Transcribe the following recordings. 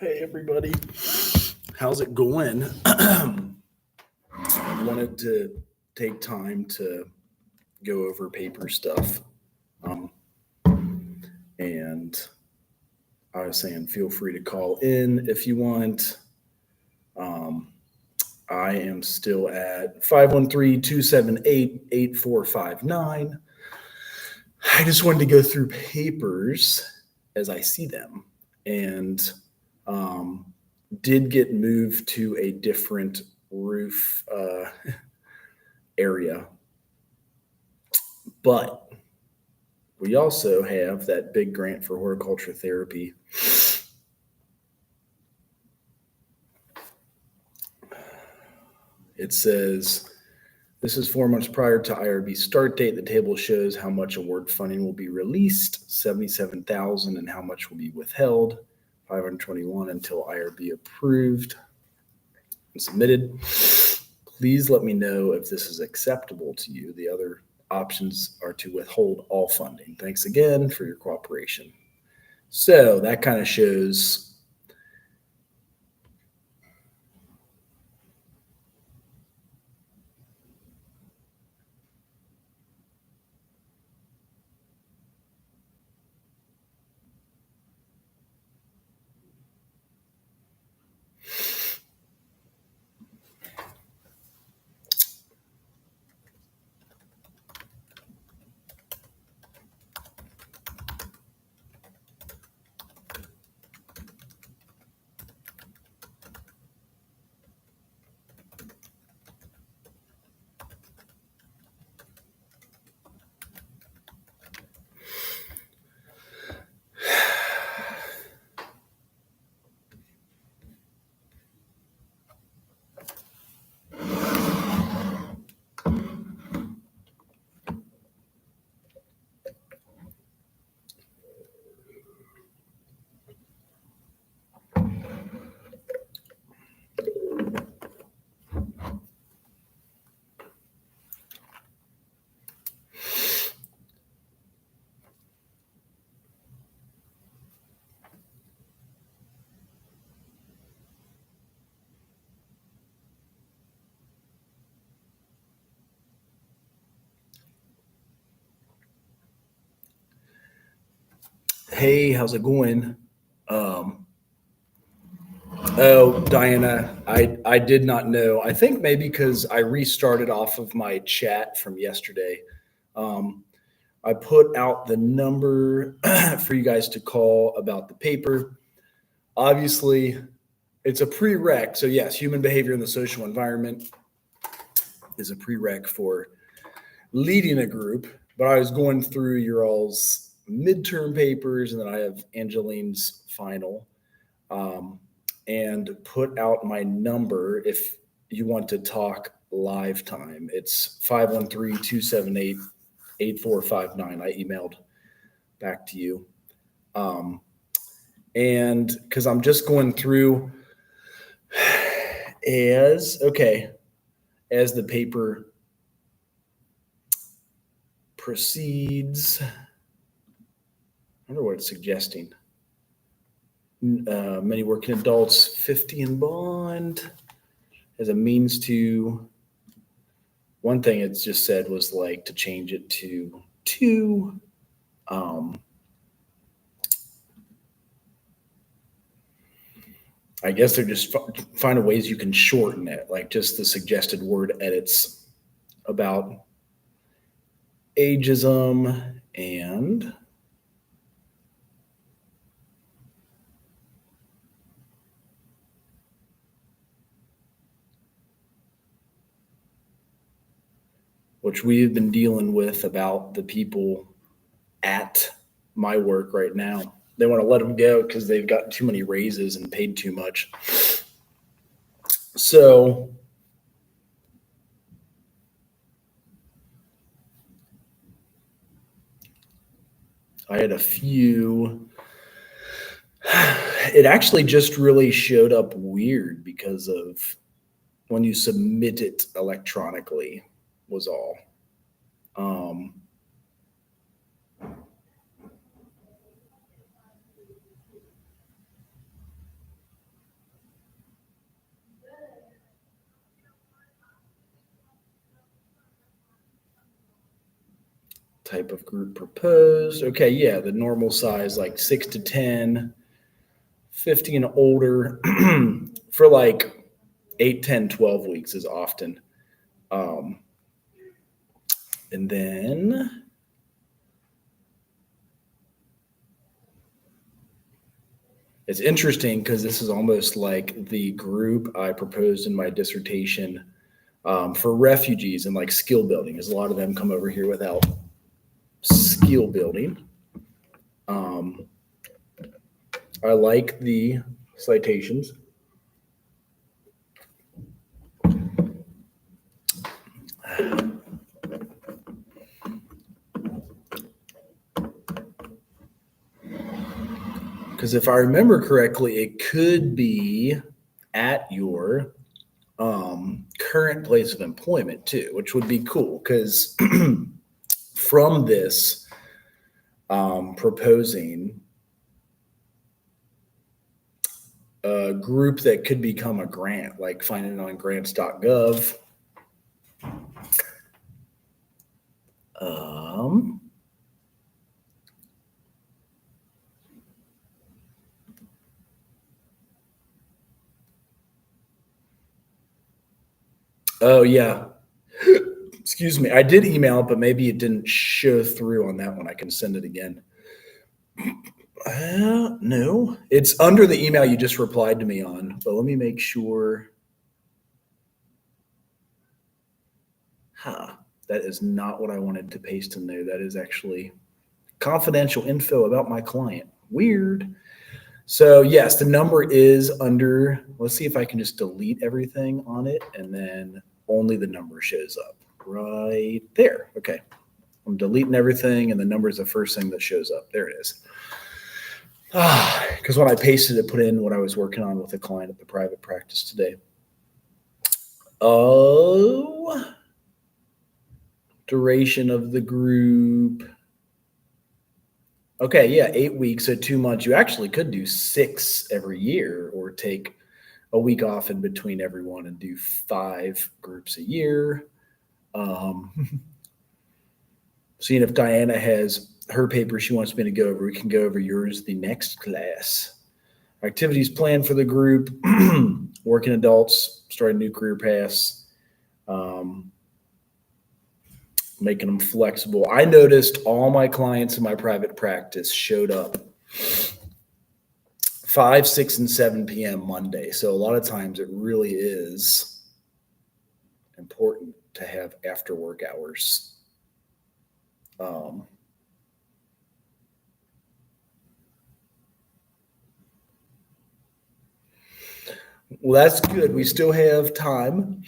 Hey everybody, how's it going? Wanted to take time to go over paper stuff. Um, and I was saying, feel free to call in if you want. Um, I am still at 513-278-8459. I just wanted to go through papers as I see them. And um, did get moved to a different roof area. But we also have that big grant for horticulture therapy. It says this is 4 months prior to IRB start date. The table shows how much award funding will be released, 77,000, and how much will be withheld, 521 until IRB approved and submitted. Please let me know if this is acceptable to you. The other options are to withhold all funding. Thanks again for your cooperation. So that kind of shows hey, how's it going? Oh, Diana, I did not know. I think maybe because I restarted off of my chat from yesterday. Um, I put out the number for you guys to call about the paper. Obviously, it's a prereq. So, yes, human behavior in the social environment is a prereq for leading a group. But I was going through your all's midterm papers, and then I have Angeline's final. And put out my number if you want to talk live time. It's 513-278-8459. I emailed back to you. And because I'm just going through as the paper proceeds. I wonder what it's suggesting. Many working adults, 50 and bond, as a means to. One thing it's just said was like to change it to 2. I guess they're just finding ways you can shorten it, like just the suggested word edits about ageism and which we've been dealing with about the people at my work right now. They want to let them go because they've got too many raises and paid too much. So I had a few. It actually just really showed up weird because of when you submit it electronically was all. type of group proposed. Okay, yeah, the normal size, like 6 to 10, 50 and older for like 8, 10, 12 weeks is often. And then it's interesting because this is almost like the group I proposed in my dissertation for refugees and like skill building, as a lot of them come over here without skill building. I like the citations. Because if I remember correctly, it could be at your current place of employment too, which would be cool because from this proposing a group that could become a grant, like finding it on grants.gov. Oh yeah. Excuse me. I did email it, but maybe it didn't show through on that one. I can send it again. No, it's under the email you just replied to me on, but let me make sure. That is not what I wanted to paste in there. That is actually confidential info about my client. Weird. So yes, the number is under, let's see if I can just delete everything on it and then only the number shows up right there. Okay. I'm deleting everything and the number is the first thing that shows up. There it is. Because when I pasted it, put in what I was working on with a client at the private practice today. Oh, duration of the group. Okay, yeah, 8 weeks, so 2 months. You actually could do 6 every year or take a week off in between everyone and do 5 groups a year. Seeing if Diana has her paper she wants me to go over. We can go over yours the next class. Activities planned for the group, working adults, starting new career paths, making them flexible. I noticed all my clients in my private practice showed up 5, 6, and 7 p.m. Monday. So a lot of times it really is important to have after work hours. Well, that's good. We still have time.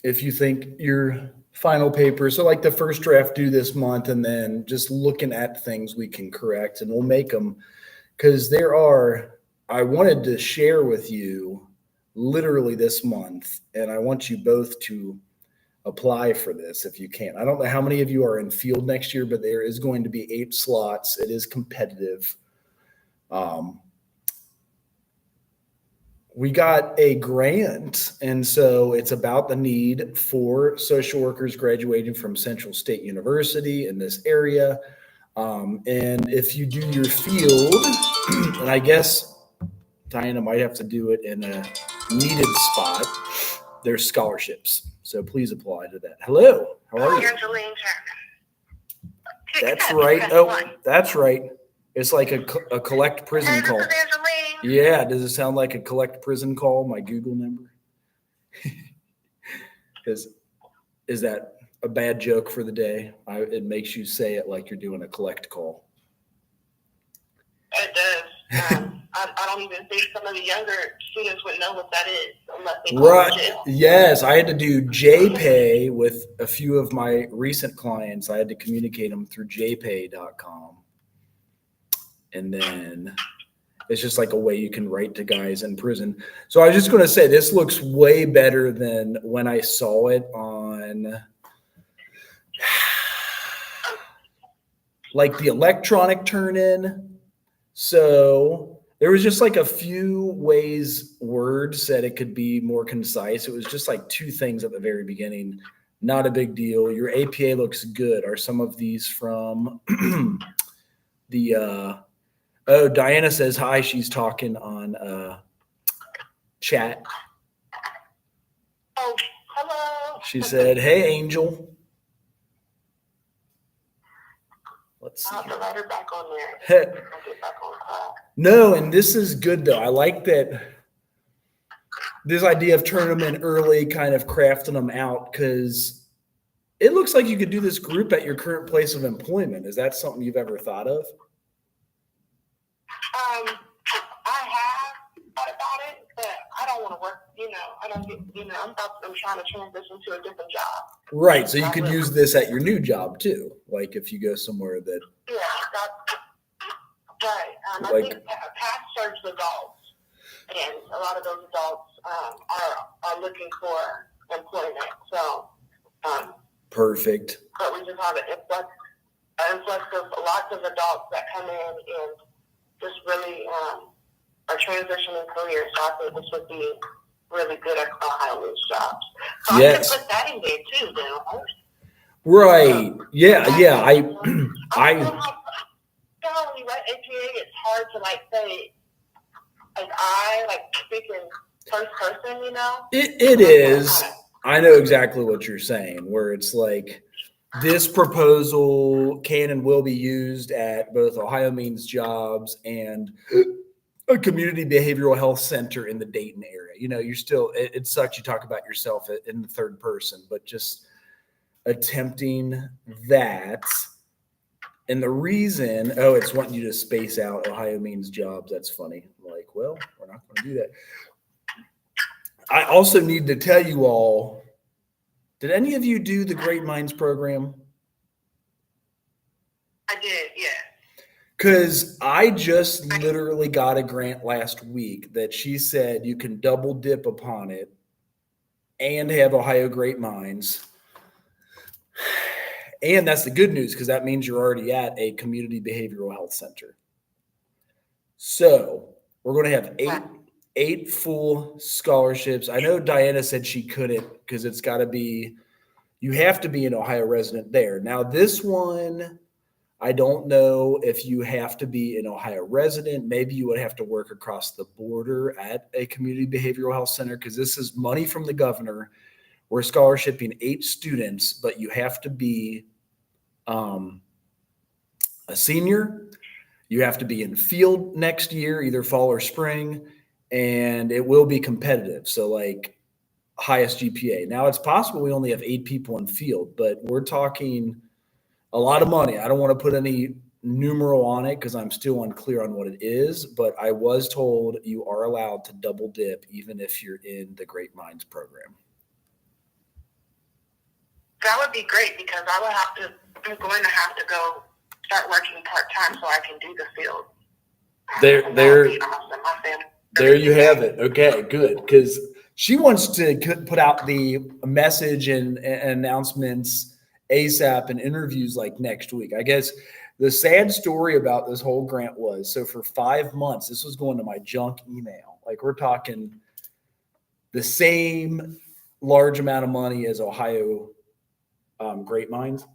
If you think your final paper, so like the first draft due this month, and then just looking at things we can correct, and we'll make them, because I wanted to share with you literally this month, and I want you both to apply for this if you can. I don't know how many of you are in field next year, but there is going to be 8 slots. It is competitive. We got a grant, and so it's about the need for social workers graduating from Central State University in this area. And if you do your field, and I guess Diana might have to do it in a needed spot, there's scholarships. So please apply to that. Hello, how are you? That's right. Oh, that's right. It's like a collect prison call. Yeah, does it sound like a collect prison call, my Google number? Is that a bad joke for the day? It makes you say it like you're doing a collect call. It does. I don't even think some of the younger students would know what that is unless they right. Yes, I had to do JPay with a few of my recent clients. I had to communicate them through jpay.com. And then it's just like a way you can write to guys in prison. So I was just going to say, this looks way better than when I saw it on like the electronic turn-in. So there was just like a few ways words that it could be more concise. It was just like 2 things at the very beginning. Not a big deal. Your APA looks good. Are some of these from the oh, Diana says hi. She's talking on chat. Oh, hello. She said, "Hey, Angel." Let's see. I'll have to let her back on there. Hey. I'll get back on class. No, and this is good though. I like that this idea of turning them in early, kind of crafting them out, because it looks like you could do this group at your current place of employment. Is that something you've ever thought of? I have thought about it, but I don't want to work. I don't get. I'm trying to transition to a different job. Right. So you could use this at your new job too. Like if you go somewhere that. Yeah, that's right. I think past serves adults, and a lot of those adults are looking for employment. So. Perfect. But we just have an influx of lots of adults that come in and just really are transitioning careers. So I think this would be really good at Ohio's jobs. So yes. I can put that in there too, though. Right. Yeah. I when you write APA, it's hard to say speaking first person. It is. I know exactly what you're saying. Where it's like this proposal can and will be used at both Ohio Means Jobs and a community behavioral health center in the Dayton area. You're still, it sucks you talk about yourself in the third person, but just attempting that. And the reason, it's wanting you to space out Ohio Means Jobs. That's funny. I'm like, well, we're not going to do that. I also need to tell you all, did any of you do the Great Minds program? I did, yeah. Because I just literally got a grant last week that she said you can double dip upon it and have Ohio Great Minds. And that's the good news, because that means you're already at a community behavioral health center. So we're going to have eight full scholarships. I know Diana said she couldn't because it's got to be, you have to be an Ohio resident there. Now this one, I don't know if you have to be an Ohio resident. Maybe you would have to work across the border at a community behavioral health center, because this is money from the governor. We're scholarshiping 8 students, but you have to be a senior. You have to be in field next year, either fall or spring, and it will be competitive. So highest GPA. Now it's possible we only have 8 people in field, but we're talking a lot of money. I don't want to put any numeral on it because I'm still unclear on what it is, but I was told you are allowed to double dip even if you're in the Great Minds program. That would be great, because I'm going to have to go start working part-time so I can do the field. There Awesome. you have it. Okay, good. Because she wants to put out the message and announcements ASAP and interviews next week. I guess the sad story about this whole grant was, so for 5 months, this was going to my junk email. We're talking the same large amount of money as Ohio Great Minds.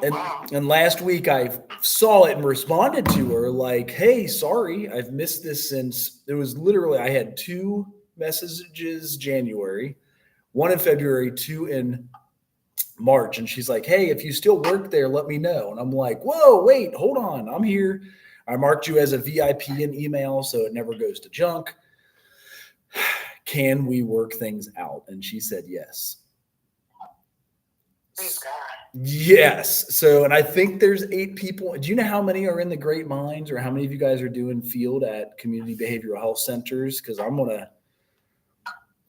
And last week I saw it and responded to her hey, sorry, I've missed this since it was literally, I had 2 messages January, 1 in February, 2 in March. And she's like, hey, if you still work there, let me know. And I'm like, whoa, wait, hold on. I'm here. I marked you as a VIP in email, so it never goes to junk. Can we work things out? And she said yes. Thank God. Yes. So, and I think there's 8 people. Do you know how many are in the Great Minds, or how many of you guys are doing field at community behavioral health centers? Because I'm going to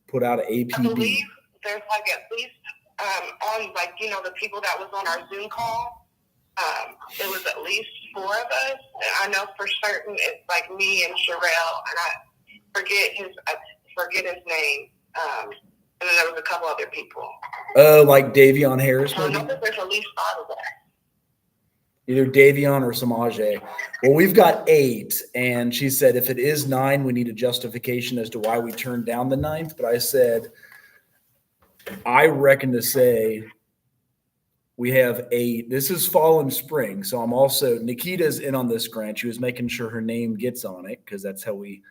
put out an APB. I believe there's at least on the people that was on our Zoom call, it was at least 4 of us. And I know for certain it's me and Sherelle, and I forget his name. And then there was a couple other people. Davion Harris, maybe? I know that there's at least 5 of us. Either Davion or Samaje. Well, we've got 8, and she said if it is 9, we need a justification as to why we turned down the 9th. But I said, I reckon to say we have this is fall and spring. So Nikita's in on this grant. She was making sure her name gets on it because that's how we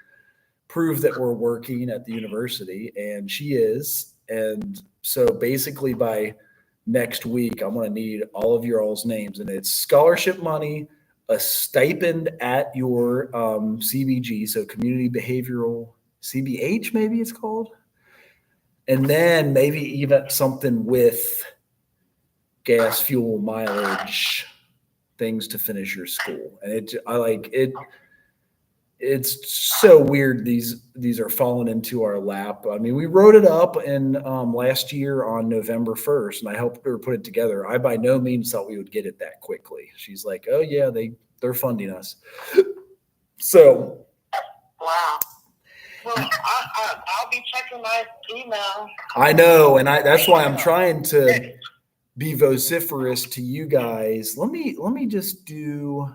prove that we're working at the university. And she is. And so basically by next week, I'm going to need all of your all's names, and it's scholarship money, a stipend at your CBG, so community behavioral CBH, maybe it's called. And then maybe even something with gas, fuel, mileage, things to finish your school. And I like it. It's so weird. These are falling into our lap. I mean, we wrote it up in last year on November 1st, and I helped her put it together. I by no means thought we would get it that quickly. She's like, "Oh yeah, they're funding us." So, wow. Well, I'll be checking my email. I know, and that's why I'm trying to be vociferous to you guys. Let me just do.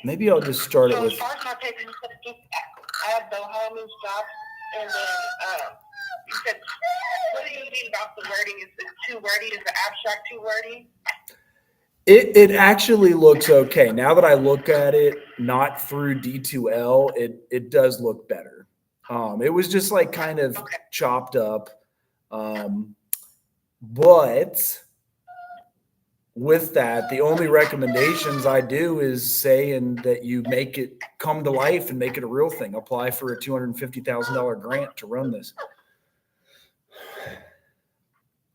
Maybe I'll just start it with. As far as my paper, you said just add the homeless jobs, and then you said, what do you mean about the wording? Is it too wordy? Is the abstract too wordy? It actually looks okay. Now that I look at it, not through D2L, it does look better. It was just like kind of chopped up. But with that, the only recommendations I do is saying that you make it come to life and make it a real thing. Apply for a $250,000 grant to run this.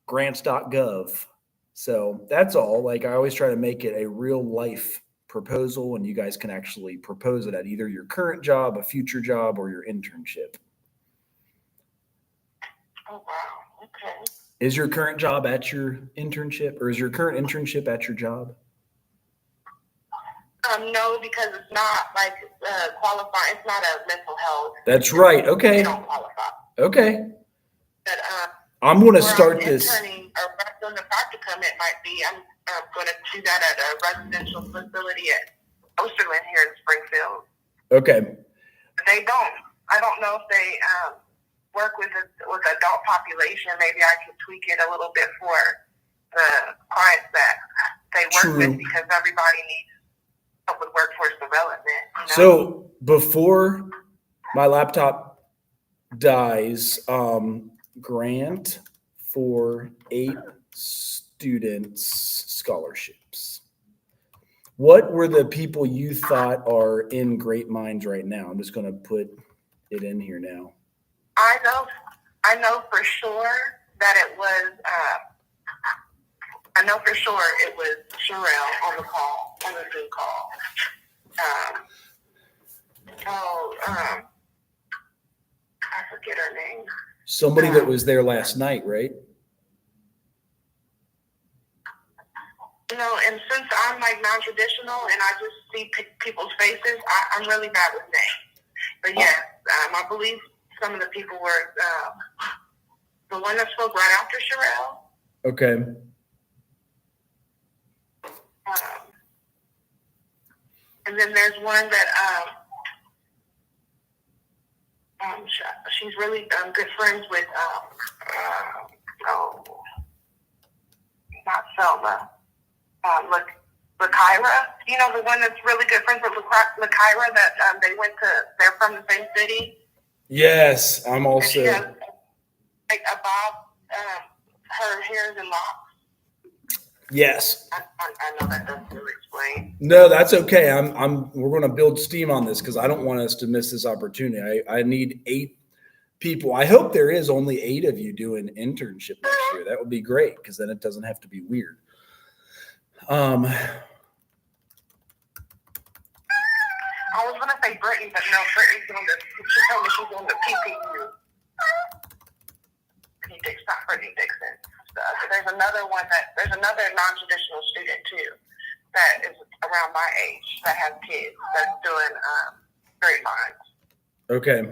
Grants.gov. So that's all. Like I always try to make it a real life proposal, and you guys can actually propose it at either your current job, a future job, or your internship. Oh, wow. Okay. Is your current job at your internship, or is your current internship at your job? No, because it's not like qualifying. It's not a mental health. That's right. Okay. You don't qualify. Okay. But I'm going to start this. Interning or doing the practicum, it might be. I'm going to do that at a residential facility at Osterland here in Springfield. Okay. They don't. I don't know if they work with adult population. Maybe I can tweak it a little bit for the clients that they work with, because everybody needs help with workforce development. You know? So before my laptop dies, grant for 8 students scholarships. What were the people you thought are in great minds right now? I'm just going to put it in here now. I know for sure that it was. I know for sure it was Sherelle on the Zoom call. I forget her name. Somebody that was there last night, right? And since I'm like non-traditional and I just see people's faces, I'm really bad with names. But yes, I believe some of the people were the one that spoke right after Sherelle. Okay. And then there's one that she's really good friends with not Selma, Lakaira. You know, the one that's really good friends with Lakaira that they're from the same city. Yes, I'm also. And she has, like a bob, her hair is in locks. Yes. I know that doesn't really explain. No, that's okay. We're going to build steam on this because I don't want us to miss this opportunity. I need 8 people. I hope there is only 8 of you doing internship next year. That would be great because then it doesn't have to be weird. I was going to say Brittany, but no, Brittany's doing she told me she's doing the PPU. It's not Brittany Dixon. There's another non-traditional student too that is around my age that has kids that's doing great minds. Okay.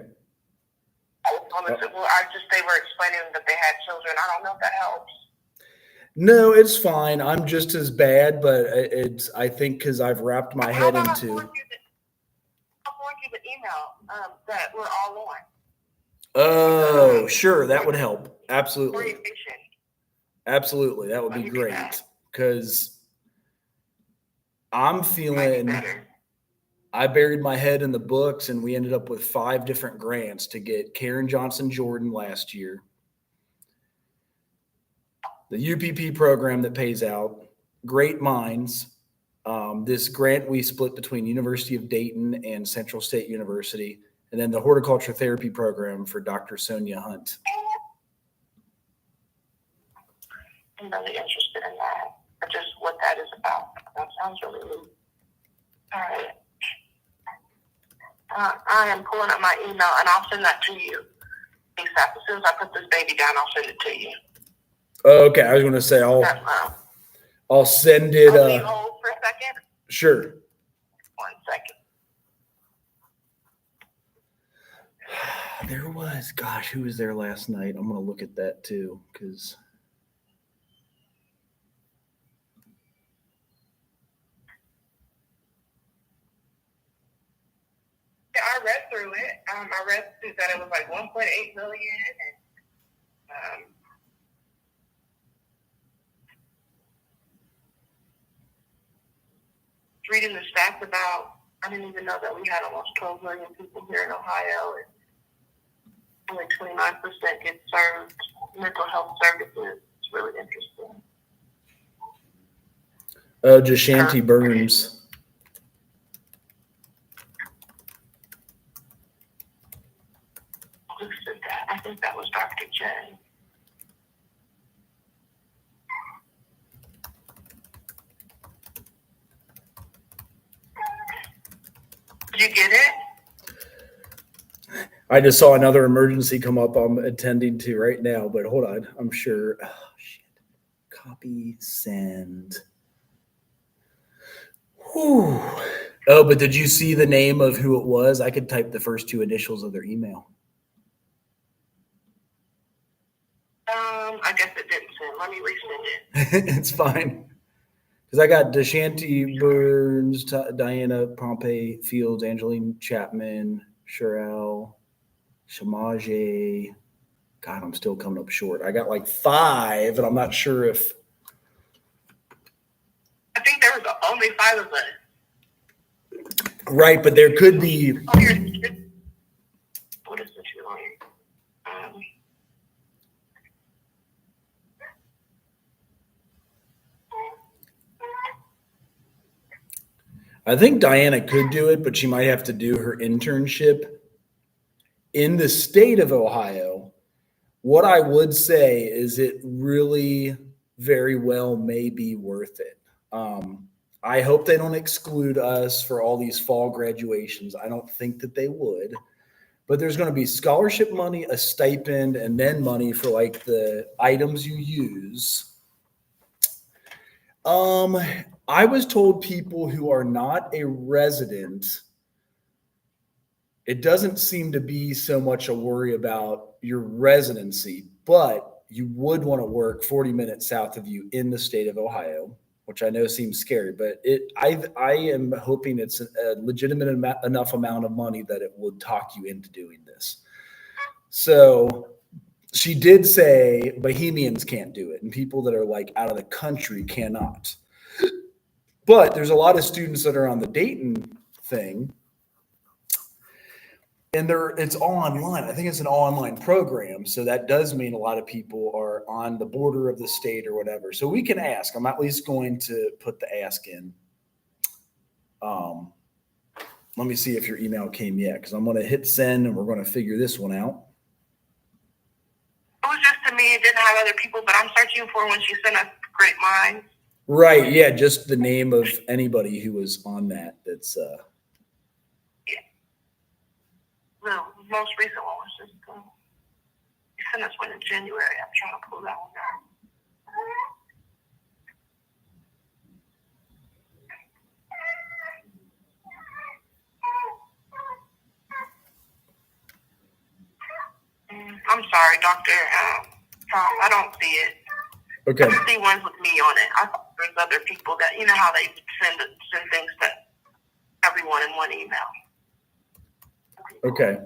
They were explaining that they had children. I don't know if that helps. No, it's fine. I'm just as bad, but I think because I've wrapped my head into. I'll forward you the email that we're all on. Oh, sure. That would help. More Absolutely. efficient. Absolutely. That would Let be me do great. that. Because I'm Might be feeling better. I buried my head in the books and we ended up with 5 different grants to get Karen Johnson Jordan last year. The UPP program that pays out, Great Minds. This grant we split between University of Dayton and Central State University, and then the horticulture therapy program for Dr. Sonia Hunt. I'm really interested in that, or just what that is about. That sounds really neat. All right. I am pulling up my email, and I'll send that to you. ASAP. As soon as I put this baby down, I'll send it to you. Okay, I was going to say I'll send it. I'll leave hold for a second. Sure. 1 second. There was, gosh, who was there last night? I'm going to look at that too, because. Yeah, I read through it. I read through that it was like 1.8 million. And, reading the stats about, I didn't even know that we had almost 12 million people here in Ohio, and only 29% get served mental health services. It's really interesting. Jashanti Burns. Who said that? I think that was Dr. J. Did you get it? I just saw another emergency come up I'm attending to right now, but hold on. I'm sure. Oh, shit. Copy, send. Whew. Oh, but did you see the name of who it was? I could type the first 2 initials of their email. I guess it didn't send. Let me resend it. It's fine. Because I got Deshanti Burns, Diana Pompey Fields, Angeline Chapman, Sherelle, Shamaje. God, I'm still coming up short. I got like 5, and I'm not sure if. I think there was only 5 of us. Right, but there could be. Oh, here. What is this? I think Diana could do it, but she might have to do her internship in the state of Ohio. What I would say is it really very well may be worth it. I hope they don't exclude us for all these fall graduations. I don't think that they would, but there's going to be scholarship money, a stipend, and then money for like the items you use. I was told people who are not a resident, it doesn't seem to be so much a worry about your residency, but you would want to work 40 minutes south of you in the state of Ohio, which I know seems scary, but I am hoping it's a legitimate enough amount of money that it would talk you into doing this. So she did say Bohemians can't do it, and people that are like out of the country cannot. But there's a lot of students that are on the Dayton thing, and it's all online. I think it's an all online program. So that does mean a lot of people are on the border of the state or whatever. So we can ask. I'm at least going to put the ask in. Let me see if your email came yet, because I'm going to hit send and we're going to figure this one out. It was just to me. It didn't have other people, but I'm searching for when she sent us Great Minds. Right. Yeah. Just the name of anybody who was on that. That's yeah. The most recent one was just you sent us one in January. I'm trying to pull that one down. I'm sorry, Dr. Tom. I don't see it. okay. I see ones with me on it. I thought there's other people that, you know how they send things to everyone in one email. Okay.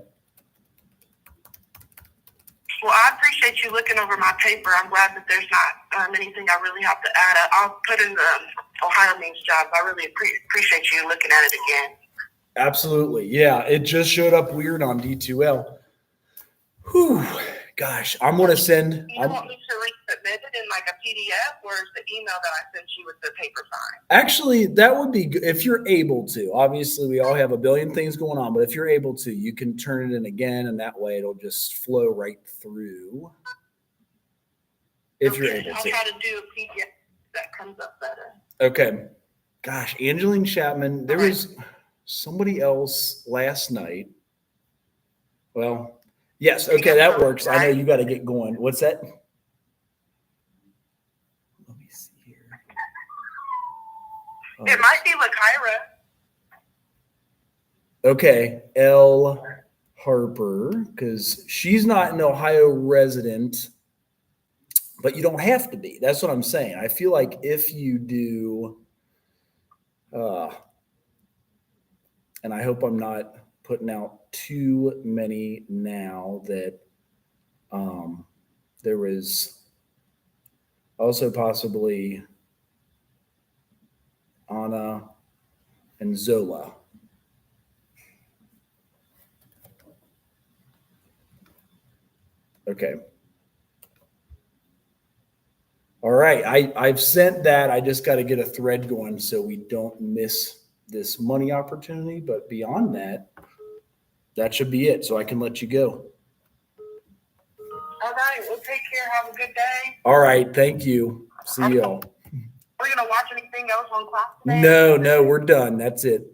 Well, I appreciate you looking over my paper. I'm glad that there's not anything I really have to add. I'll put in the Ohio Means jobs. I really appreciate you looking at it again. Absolutely. Yeah, it just showed up weird on D2L. Whew. Gosh, I'm going to send. Do you want me to resubmit it in like a PDF, or is the email that I sent you with the paper sign? Actually, that would be good if you're able to. Obviously, we all have a billion things going on, but if you're able to, you can turn it in again, and that way it'll just flow right through. If you're able to. I'll try to do a PDF that comes up better. Okay. Gosh, Angeline Chapman, there was somebody else last night. Well, yes. Okay, that works. I know you got to get going. What's that? Let me see here. Oh. It might be Lakira. Okay, L. Harper, because she's not an Ohio resident, but you don't have to be. That's what I'm saying. I feel like if you do, and I hope I'm not putting out too many now, that there was also possibly Anna and Zola. Okay. All right. I've sent that. I just got to get a thread going so we don't miss this money opportunity. But beyond that, that should be it. So I can let you go. All right. Well, take care. Have a good day. All right. Thank you. See y'all. Are you going to watch anything else on class today? No, we're done. That's it.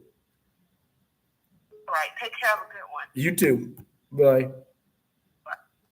All right. Take care. Have a good one. You too. Bye.